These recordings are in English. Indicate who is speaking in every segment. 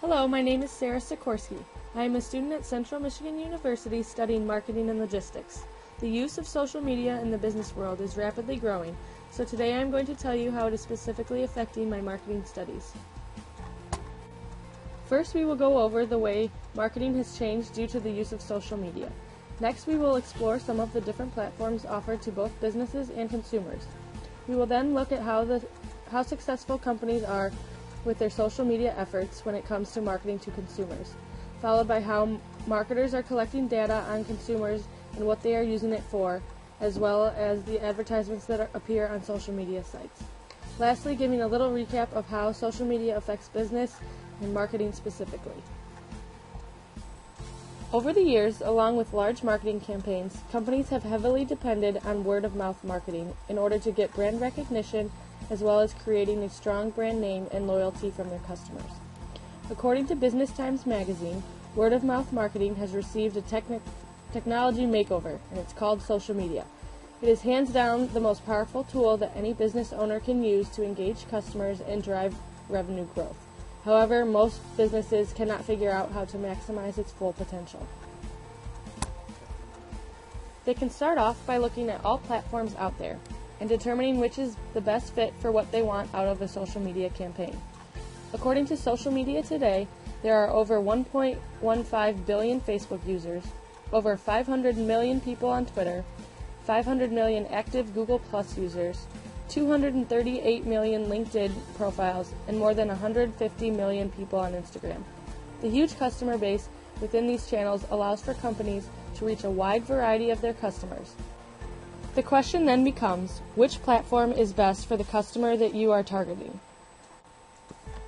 Speaker 1: Hello, my name is Sarah Sikorsky. I am a student at Central Michigan University studying marketing and logistics. The use of social media in the business world is rapidly growing, so today I am going to tell you how it is specifically affecting my marketing studies. First, we will go over the way marketing has changed due to the use of social media. Next, we will explore some of the different platforms offered to both businesses and consumers. We will then look at how successful companies are with their social media efforts when it comes to marketing to consumers, followed by how marketers are collecting data on consumers and what they are using it for, as well as the advertisements that appear on social media sites. Lastly, giving a little recap of how social media affects business and marketing specifically. Over the years, along with large marketing campaigns, companies have heavily depended on word-of-mouth marketing in order to get brand recognition as well as creating a strong brand name and loyalty from their customers. According to Business Times magazine, word-of-mouth marketing has received a technology makeover, and it's called social media. It is hands down the most powerful tool that any business owner can use to engage customers and drive revenue growth. However, most businesses cannot figure out how to maximize its full potential. They can start off by looking at all platforms out there and determining which is the best fit for what they want out of a social media campaign. According to Social Media Today, there are over 1.15 billion Facebook users, over 500 million people on Twitter, 500 million active Google Plus users, 238 million LinkedIn profiles, and more than 150 million people on Instagram. The huge customer base within these channels allows for companies to reach a wide variety of their customers. The question then becomes, which platform is best for the customer that you are targeting?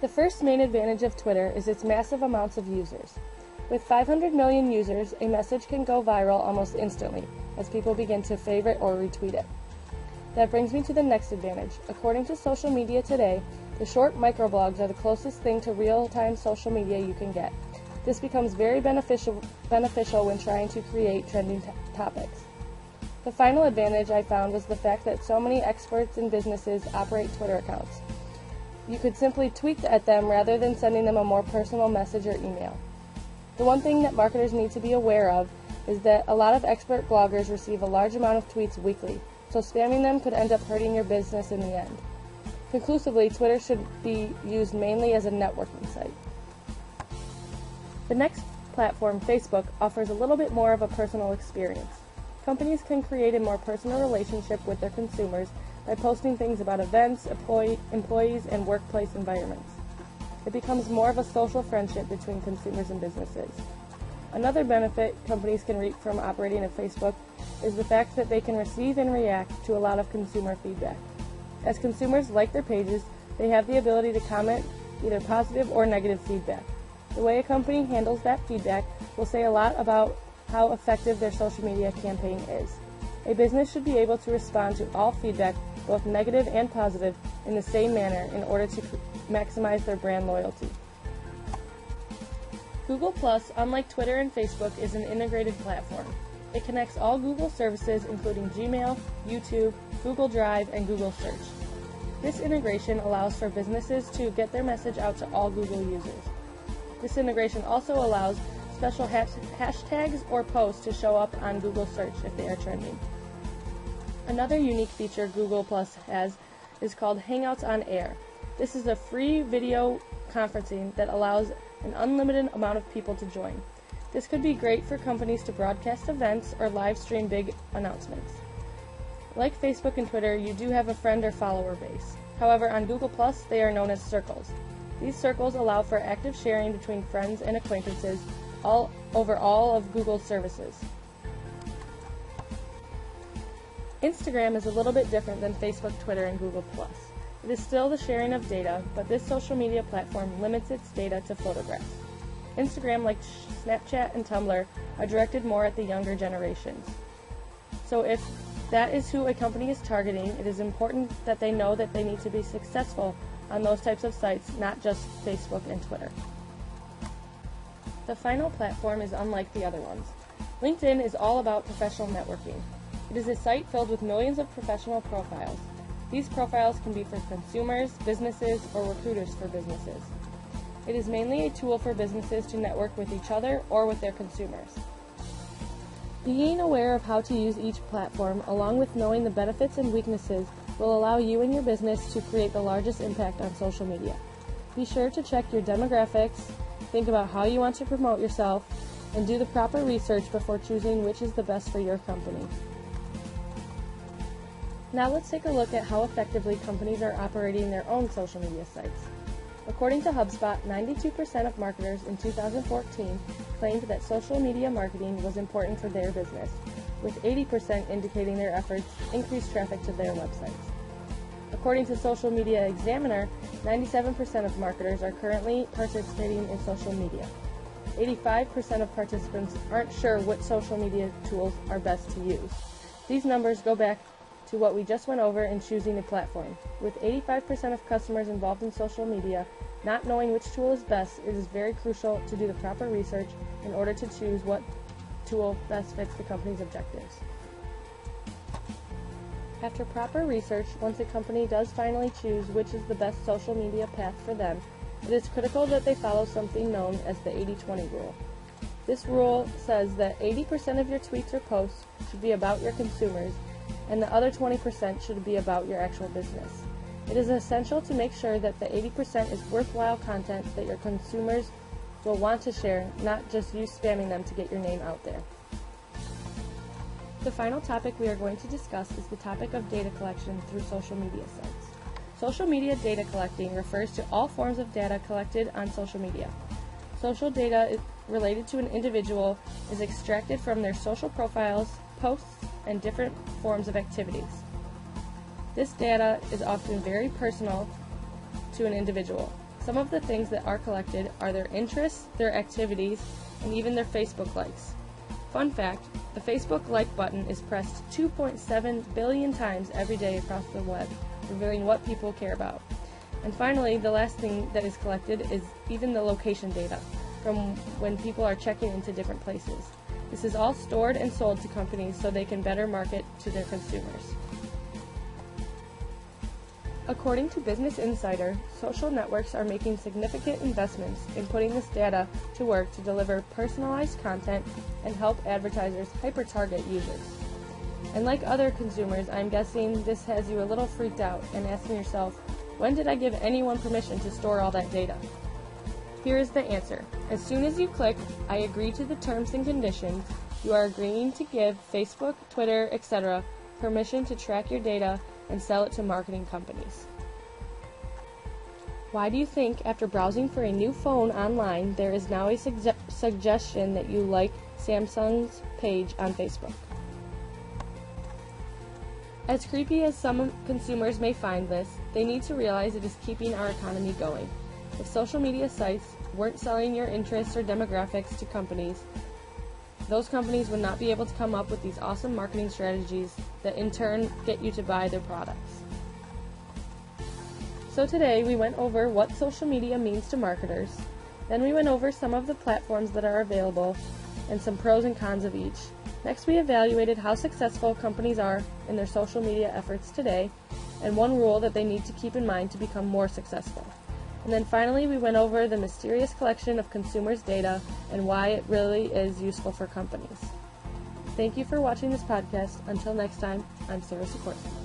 Speaker 1: The first main advantage of Twitter is its massive amounts of users. With 500 million users, a message can go viral almost instantly as people begin to favorite or retweet it. That brings me to the next advantage. According to Social Media Today, the short microblogs are the closest thing to real-time social media you can get. This becomes very beneficial when trying to create trending topics. The final advantage I found was the fact that so many experts and businesses operate Twitter accounts. You could simply tweet at them rather than sending them a more personal message or email. The one thing that marketers need to be aware of is that a lot of expert bloggers receive a large amount of tweets weekly, so spamming them could end up hurting your business in the end. Conclusively, Twitter should be used mainly as a networking site. The next platform, Facebook, offers a little bit more of a personal experience. Companies can create a more personal relationship with their consumers by posting things about events, employees, and workplace environments. It becomes more of a social friendship between consumers and businesses. Another benefit companies can reap from operating at Facebook is the fact that they can receive and react to a lot of consumer feedback. As consumers like their pages, they have the ability to comment either positive or negative feedback. The way a company handles that feedback will say a lot about how effective their social media campaign is. A business should be able to respond to all feedback, both negative and positive, in the same manner in order to maximize their brand loyalty. Google+, unlike Twitter and Facebook, is an integrated platform. It connects all Google services including Gmail, YouTube, Google Drive, and Google Search. This integration allows for businesses to get their message out to all Google users. This integration also allows special hashtags or posts to show up on Google Search if they are trending. Another unique feature Google+ has is called Hangouts on Air. This is a free video conferencing that allows an unlimited amount of people to join. This could be great for companies to broadcast events or live stream big announcements. Like Facebook and Twitter, you do have a friend or follower base. However, on Google+, they are known as circles. These circles allow for active sharing between friends and acquaintances over all of Google's services. Instagram is a little bit different than Facebook, Twitter, and Google+. It is still the sharing of data, but this social media platform limits its data to photographs. Instagram, like Snapchat and Tumblr, are directed more at the younger generations. So if that is who a company is targeting, it is important that they know that they need to be successful on those types of sites, not just Facebook and Twitter. The final platform is unlike the other ones. LinkedIn is all about professional networking. It is a site filled with millions of professional profiles. These profiles can be for consumers, businesses, or recruiters for businesses. It is mainly a tool for businesses to network with each other or with their consumers. Being aware of how to use each platform, along with knowing the benefits and weaknesses, will allow you and your business to create the largest impact on social media. Be sure to check your demographics, think about how you want to promote yourself, and do the proper research before choosing which is the best for your company. Now let's take a look at how effectively companies are operating their own social media sites. According to HubSpot, 92% of marketers in 2014 claimed that social media marketing was important for their business, with 80% indicating their efforts increased traffic to their websites. According to Social Media Examiner, 97% of marketers are currently participating in social media. 85% of participants aren't sure what social media tools are best to use. These numbers go back to what we just went over in choosing a platform. With 85% of customers involved in social media not knowing which tool is best, it is very crucial to do the proper research in order to choose what tool best fits the company's objectives. After proper research, once a company does finally choose which is the best social media path for them, it is critical that they follow something known as the 80-20 rule. This rule says that 80% of your tweets or posts should be about your consumers, and the other 20% should be about your actual business. It is essential to make sure that the 80% is worthwhile content that your consumers will want to share, not just you spamming them to get your name out there. The final topic we are going to discuss is the topic of data collection through social media sites. Social media data collecting refers to all forms of data collected on social media. Social data related to an individual is extracted from their social profiles, posts, and different forms of activities. This data is often very personal to an individual. Some of the things that are collected are their interests, their activities, and even their Facebook likes. Fun fact, the Facebook like button is pressed 2.7 billion times every day across the web, revealing what people care about. And finally, the last thing that is collected is even the location data, from when people are checking into different places. This is all stored and sold to companies so they can better market to their consumers. According to Business Insider, social networks are making significant investments in putting this data to work to deliver personalized content and help advertisers hyper-target users. And like other consumers, I'm guessing this has you a little freaked out and asking yourself, when did I give anyone permission to store all that data? Here is the answer. As soon as you click, I agree to the terms and conditions, you are agreeing to give Facebook, Twitter, etc. permission to track your data and sell it to marketing companies. Why do you think, after browsing for a new phone online, there is now a suggestion that you like Samsung's page on Facebook? As creepy as some consumers may find this, they need to realize it is keeping our economy going. If social media sites weren't selling your interests or demographics to companies, those companies would not be able to come up with these awesome marketing strategies that in turn get you to buy their products. So today we went over what social media means to marketers, then we went over some of the platforms that are available and some pros and cons of each. Next we evaluated how successful companies are in their social media efforts today and one rule that they need to keep in mind to become more successful. And then finally, we went over the mysterious collection of consumers' data and why it really is useful for companies. Thank you for watching this podcast. Until next time, I'm Sarah Sikorsky.